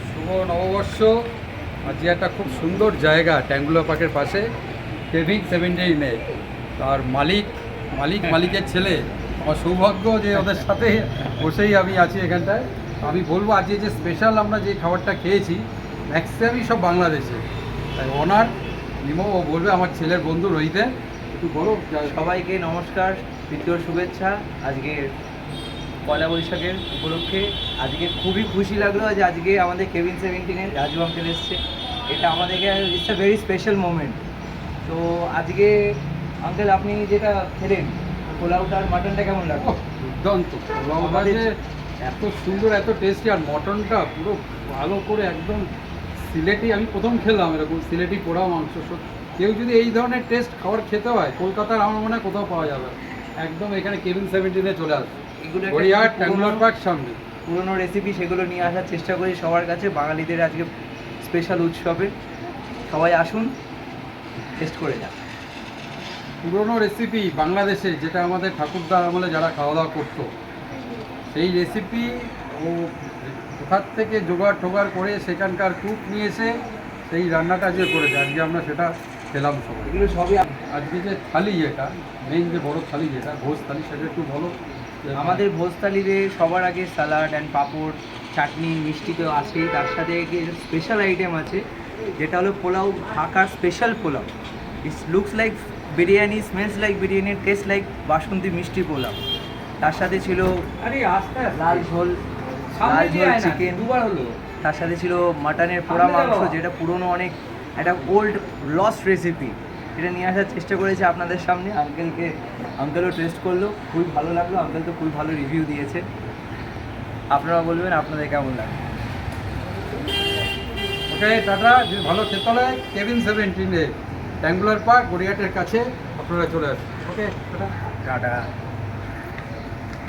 শুভ নববর্ষ। আজকে একটা খুব সুন্দর জায়গা ট্যাঙ্গুলা পার্কের পাশে, কেভিন 17 তার মালিকের ছেলে। আমার সৌভাগ্য যে ওদের সাথে বসেই আমি আছি এখানটায়। আমি বলবো আজকে যে স্পেশাল আমরা যে খাবারটা খেয়েছি ম্যাক্সিমামই সব বাংলাদেশে, তাই ওনার নিমো ও বলবে। আমার ছেলের বন্ধু রহিতে একটু বলো। সবাইকে নমস্কার, তৃতীয় শুভেচ্ছা। আজকে পয়লা বৈশাখের উপলক্ষে আজকে খুবই খুশি লাগলো যে আজকে আমাদের কেভিন 17-এর রাজু আঙ্কেল এসছে। এটা আমাদেরকে it's a very special moment. তো আজকে আঙ্কেল আপনি যেটা খেলেন পোলাওটার মাটনটা কেমন লাগলো? দুর্দান্ত। পোলাওটা যে এত সুন্দর, এত টেস্টি, আর মটনটা পুরো ভালো করে একদম সিলেটি। আমি প্রথম খেলাম এরকম সিলেটি পোড়া মাংস। কেউ যদি এই ধরনের টেস্ট খাবার খেতে হয় কলকাতার আমার মনে হয় কোথাও পাওয়া যাবে না। একদম এখানে কেভিন 17-এ চলে আসবে, এগুলো গড়িয়াহাট ট্যাঙ্গুলার পার্ক সামনে। পুরোনো রেসিপি সেগুলো নিয়ে আসার চেষ্টা করি সবার কাছে। বাঙালিদের আজকে স্পেশাল উৎসবে সবাই আসুন, টেস্ট করে যান। পুরনো রেসিপি বাংলাদেশে, যেটা আমাদের ঠাকুরদার আমলে যারা খাওয়া দাওয়া করতো, সেই রেসিপি ও কোথার থেকে জোগাড় করে সেখানকার কুক নিয়ে এসে সেই রান্নাটা যে করেছে, আজকে আমরা সেটা খেলাম সবাই। এগুলো সবই আজকে যে থালি, এটা মেইন যে বড় থালি যেটা ভোজ থালি, সেটা একটু বলো। আমাদের ভোজ থালিতে সবার আগে স্যালাড অ্যান্ড পাঁপড়, চাটনি, মিষ্টি তো আছেই। তার সাথে স্পেশাল আইটেম আছে যেটা হলো পোলাও, ঢাকার special pulao. It's looks like biryani, smells like biryani, taste like basanti mishti pulao. তার সাথে ছিল লাল ঝোল চিকেন, তার সাথে ছিল মাটনের পোড়া মাংস, যেটা পুরনো অনেক একটা ওল্ড লস্ট রেসিপি। এটা নিয়ে আসার চেষ্টা করেছে আপনাদের সামনে। আঙ্কেলও টেস্ট করলো, খুবই ভালো লাগলো। আঙ্কেল তো খুবই ভালো রিভিউ দিয়েছে। আপনারা বলবেন আপনাদের কেমন লাগে। ওকে, টাটা। যে ভালো খেতে হলে কেভিন 17-এ ট্যাঙ্গুলার পার্ক গড়িয়াহাটের কাছে আপনারা চলে আসুন। ওকে, টাটা। টাটা।